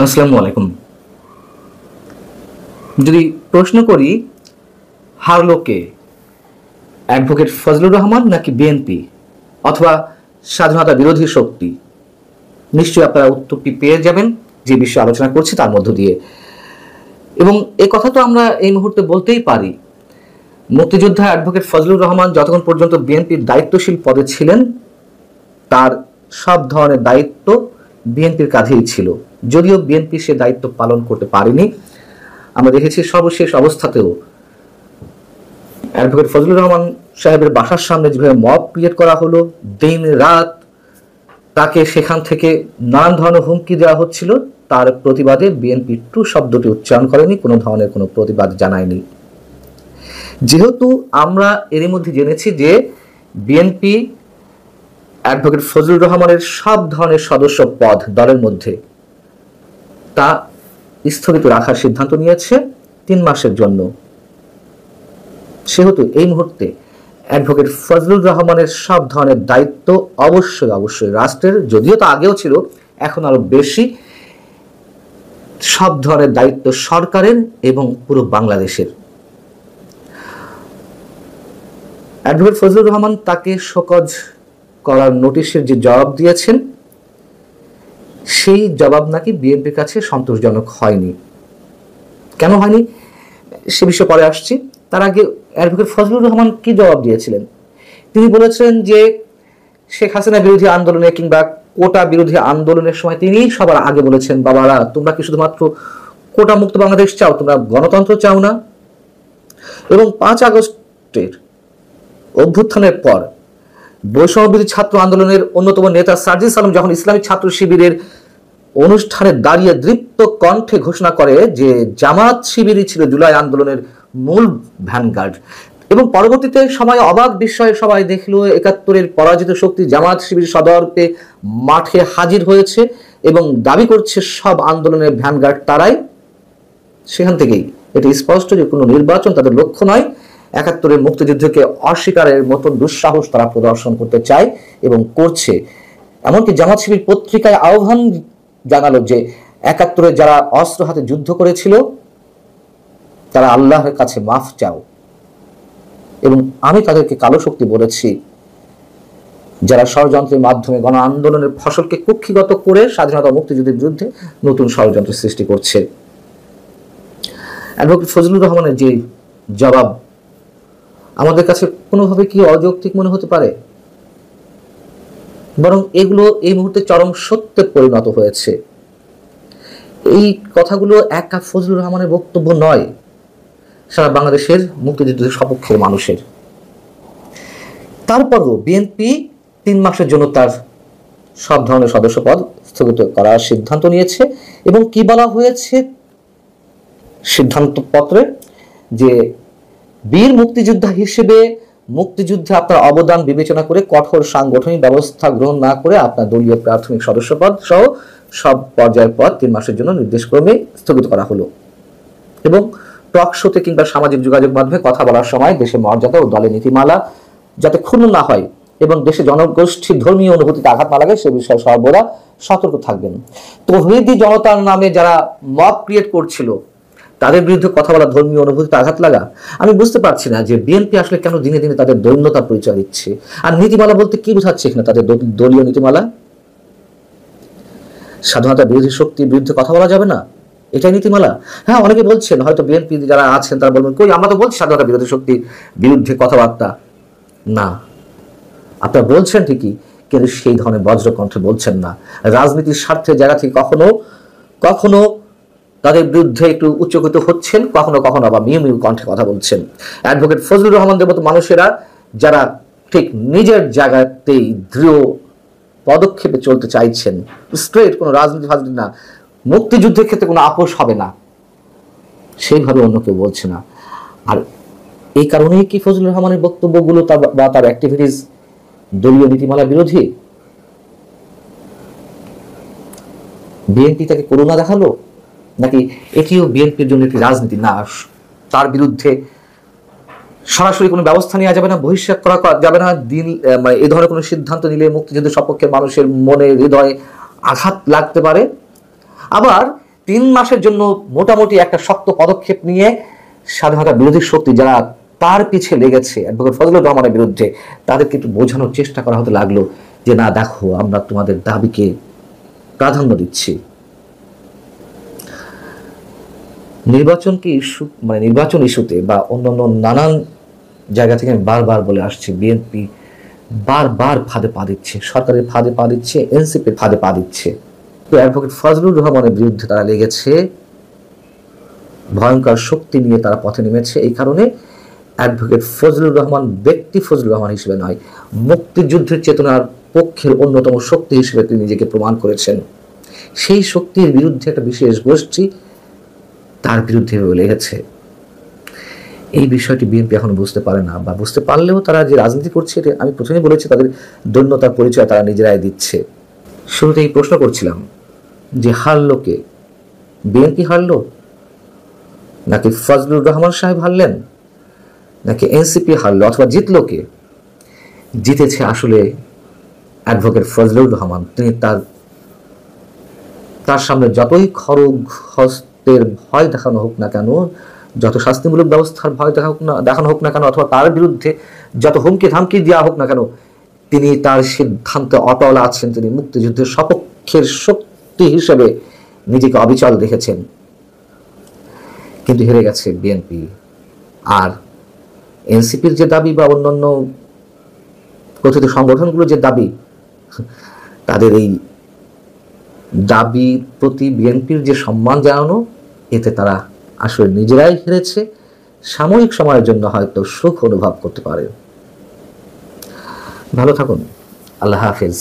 আসসালামু আলাইকুম। যদি প্রশ্ন করি হারলো কে, অ্যাডভোকেট ফজলুর রহমান নাকি বিএনপি অথবা স্বাধীনতা বিরোধী শক্তি, নিশ্চয়ই আপনারা উত্তরটি পেয়ে যাবেন যে বিষয়ে আলোচনা করছি তার মধ্য দিয়ে। এবং এ কথা তো আমরা এই মুহূর্তে বলতেই পারি, মুক্তিযোদ্ধা অ্যাডভোকেট ফজলুর রহমান যতক্ষণ পর্যন্ত বিএনপির দায়িত্বশীল পদে ছিলেন তার সব ধরনের দায়িত্ব বিএনপির কাঁধেই ছিল, যদিও বিএনপি সে দায়িত্ব পালন করতে পারেনি। আমরা দেখেছি সর্বশেষ অবস্থাতেও অ্যাডভোকেট ফজলুর রহমান সাহেবের বাসার সামনে যেভাবে মব ক্রিয়েট করা হলো, দিন রাত তাকে সেখান থেকে নানান ধরনের হুমকি দেওয়া হচ্ছিল, তার প্রতিবাদে বিএনপি টু শব্দটি উচ্চারণ করেনি, কোনো ধরনের কোনো প্রতিবাদ জানায়নি। যেহেতু আমরা এরই মধ্যে জেনেছি যে বিএনপি অ্যাডভোকেট ফজলুর রহমানের সব ধরনের সদস্য পদ দলের মধ্যে তা স্থগিত রাখার সিদ্ধান্ত নিয়েছে 3 মাসের জন্য, সেহেতু এই মুহূর্তে অ্যাডভোকেট ফজলুর রহমানের সব ধরনের দায়িত্ব অবশ্যই রাষ্ট্রের, যদিও তা আগেও ছিল, এখন আরো বেশি সব ধরনের দায়িত্ব সরকারের এবং পুরো বাংলাদেশের। অ্যাডভোকেট ফজলুর রহমান তাকে শোকজ করার নোটিশের যে জবাব দিয়েছেন সেই জবাব নাকি বিএনপির কাছে সন্তোষজনক হয়নি। কেন হয়নি সে বিষয়ে পরে আসছি। তার আগে অ্যাডভোকেট ফজলুর রহমান কি জবাব দিয়েছিলেন? তিনি বলেছেন যে শেখ হাসিনা বিরোধী আন্দোলনে কিংবা কোটা বিরোধী আন্দোলনের সময় তিনি সবার আগে বলেছেন, বাবারা তোমরা কি শুধুমাত্র কোটা মুক্ত বাংলাদেশ চাও, তোমরা গণতন্ত্র চাও না? এবং 5 আগস্টের অভ্যুত্থানের পর বৈষম্যবিরোধী ছাত্র আন্দোলনের অন্যতম নেতা সার্জিস আলম যখন ইসলামী ছাত্র শিবিরের অনুষ্ঠানে দাঁড়িয়ে দৃপ্ত কণ্ঠে ঘোষণা করে যে জামাত শিবিরই ছিল জুলাই আন্দোলনের মূল ভ্যানগার্ড, এবং পরবর্তীতে সময় অবাক বিস্ময়ে সবাই দেখলো 71-এর পরাজিত শক্তি জামাত শিবির সদর্পে মাঠে হাজির হয়েছে এবং দাবি করছে সব আন্দোলনের ভ্যানগার্ড তারাই। সেখান থেকেই এটি স্পষ্ট যে কোনো নির্বাচন তাদের লক্ষ্য নয়, 71-এর মুক্তিযুদ্ধকে অস্বীকারের মতন দুঃসাহস তারা প্রদর্শন করতে চায় এবং করছে। এমনকি জামাত শিবির পত্রিকায় আহ্বান জানালো যে 71-এ যারা অস্ত্র হাতে যুদ্ধ করেছিল তারা আল্লাহর কাছে মাফ চাও, এবং আমি তাদেরকে কালো শক্তি বলেছি যারা ষড়যন্ত্রের মাধ্যমে গণ আন্দোলনের ফসলকে কুক্ষিগত করে স্বাধীনতা মুক্তিযুদ্ধের বিরুদ্ধে নতুন ষড়যন্ত্র সৃষ্টি করছে। অ্যাডভোকেট ফজলুর রহমানের যে জবাব আমাদের কাছে কোনোভাবে কি অযৌক্তিক মনে হতে পারে? বরং এগুলো এই মুহূর্তে চরম সত্যে পরিণত হয়েছে। এই কথাগুলো একা ফজলুর রহমানের বক্তব্য নয়, সারা বাংলাদেশের মুক্তিযুদ্ধের সপক্ষের মানুষের। তারপরও বিএনপি 3 মাসের জন্য তার সব ধরনের সদস্যপদ স্থগিত করার সিদ্ধান্ত নিয়েছে। এবং কি বলা হয়েছে সিদ্ধান্ত পত্রে, যে বীর মুক্তিযোদ্ধা হিসেবে মুক্তিযুদ্ধে আপনার অবদান বিবেচনা করে কঠোর সাংগঠনিক ব্যবস্থা গ্রহণ না করে আপনার দলীয় প্রাথমিক সদস্যপদ সহ সব পর্যায়ের পদ 3 মাসের জন্য নির্দেশক্রমে স্থগিত করা হলো। এবং টক শোতে কিংবা সামাজিক যোগাযোগ মাধ্যমে কথা বলার সময় দেশের মর্যাদা ও দলের নীতিমালা যাতে ক্ষুণ্ণ না হয় এবং দেশে জনগোষ্ঠীর ধর্মীয় অনুভূতিতে আঘাত না লাগে সে বিষয়ে সর্বদা সতর্ক থাকবেন। তৌহিদি জনতার নামে যারা মব ক্রিয়েট করছিল তাদের বিরুদ্ধে কথা বলা ধর্মীয় অনুভূতিতে আঘাত লাগা, আমি বুঝতে পারছি না যে বিএনপি আসলে কেন দিনে দিনে তাদের দৈন্যতার পরিচয় দিচ্ছে। আর নীতিমালা বলতে কি বোঝাচ্ছে এখানে? তাদের দলীয় নীতিমালা, স্বাধীনতা বিরোধী শক্তির বিরুদ্ধে কথা বলা যাবে না, এটাই নীতিমালা? হ্যাঁ, অনেকে বলছেন, হয়তো বিএনপি যারা আছেন তারা বলবেন, কই আমরা তো বলছি স্বাধীনতা বিরোধী শক্তির বিরুদ্ধে কথাবার্তা না। আপনারা বলছেন ঠিকই, কিন্তু সেই ধরনের বজ্রকণ্ঠে বলছেন না। রাজনীতির স্বার্থের জায়গা থেকে কখনো কখনো তাদের বিরুদ্ধে একটু উচ্চকিত হচ্ছেন, কখনো কখনো আবার মিউ মিউ কণ্ঠে কথা বলছেন। অ্যাডভোকেট ফজলুর রহমানদের মতো মানুষেরা যারা ঠিক নিজের জায়গাতেই দৃঢ় পদক্ষেপে চলতে চাইছেন, স্ট্রেট, কোনো রাজনীতি ফাজনীতি না, মুক্তিযুদ্ধের ক্ষেত্রে কোনো আপোষ হবে না, সেইভাবে অন্য কেউ বলছে না। আর এই কারণেই কি ফজলুর রহমানের বক্তব্যগুলো বা তার অ্যাক্টিভিটিস দলীয় নীতিমালা বিরোধী? বিএনপি তাকে করুণা দেখালো, নাকি এটিও বিএনপির জন্য একটি রাজনীতি? না, তার বিরুদ্ধে সরাসরি কোনো ব্যবস্থা নেওয়া যাবে না, বহিষ্কার করা যাবে না, মানে এই ধরনের কোনো সিদ্ধান্ত নিলে মুক্তিযুদ্ধের সপক্ষের মানুষের মনে হৃদয়ে আঘাত লাগতে পারে। আবার 3 মাসের জন্য মোটামুটি একটা শক্ত পদক্ষেপ নিয়ে স্বাধীনতা বিরোধী শক্তি যারা তার পিছে লেগেছে অ্যাডভোকেট ফজলুর রহমানের বিরুদ্ধে, তাদেরকে একটু বোঝানোর চেষ্টা করা হতে লাগলো যে না দেখো, আমরা তোমাদের দাবিকে প্রাধান্য দিচ্ছি। নির্বাচনকে ইস্যু মানে নির্বাচন ইস্যুতে বা অন্যান্য নানান জায়গা থেকে আমি বারবার বলে আসছি, বিএনপি বারবার ফাঁদে পা দিচ্ছে, সরকারের ফাঁদে পা দিচ্ছে, এনসিপির ফাঁদে পা দিচ্ছে। তো অ্যাডভোকেট ফজলুর রহমানের বিরুদ্ধে তারা লেগেছে, ভয়ঙ্কর শক্তি নিয়ে তারা পথে নেমেছে। এই কারণে অ্যাডভোকেট ফজলুর রহমান ব্যক্তি ফজলুর রহমান হিসেবে নয়, মুক্তিযুদ্ধের চেতনার পক্ষের অন্যতম শক্তি হিসেবে তিনি নিজেকে প্রমাণ করেছেন। সেই শক্তির বিরুদ্ধে একটা বিশেষ গোষ্ঠী তার বিরুদ্ধে লেগেছে। এই বিষয়টি বিএনপি এখন বুঝতে পারে না, বা বুঝতে পারলেও তারা যে রাজনীতি করছে, আমি প্রথমেই বলেছি তাদের দৈন্যতার পরিচয় তারা নিজেরাই দিচ্ছে। শুরুতেই প্রশ্ন করছিলাম যে হারলো কে? বিএনপি হারলো, নাকি ফজলুর রহমান সাহেব হারলেন, নাকি এনসিপি হারলো, অথবা জিতলো কে? জিতেছে আসলে অ্যাডভোকেট ফজলুর রহমান। তিনি তার সামনে যতই খড়গ হস্তের ভয় দেখানো হোক না কেন, যত শাস্তিমূলক ব্যবস্থার ভয় দেখানো হোক না কেন, অথবা তার বিরুদ্ধে যত হুমকি ধামকি দেওয়া হোক না কেন, তিনি তার সিদ্ধান্তে অটল আছেন। তিনি মুক্তিযুদ্ধের সপক্ষের শক্তি হিসেবে নিজেকে অবিচল রেখেছেন। কিন্তু হেরে গেছে বিএনপি। আর এনসিপির যে দাবি বা অন্যান্য কথিত সংগঠনগুলোর যে দাবি, তাদের এই দাবির প্রতি বিএনপির যে সম্মান জানানো, এতে তারা আসলে নিজেরাই হেরেছে। সাময়িক সময়ের জন্য হয়তো সুখ অনুভব করতে পারে। ভালো থাকুন। আল্লাহ হাফেজ।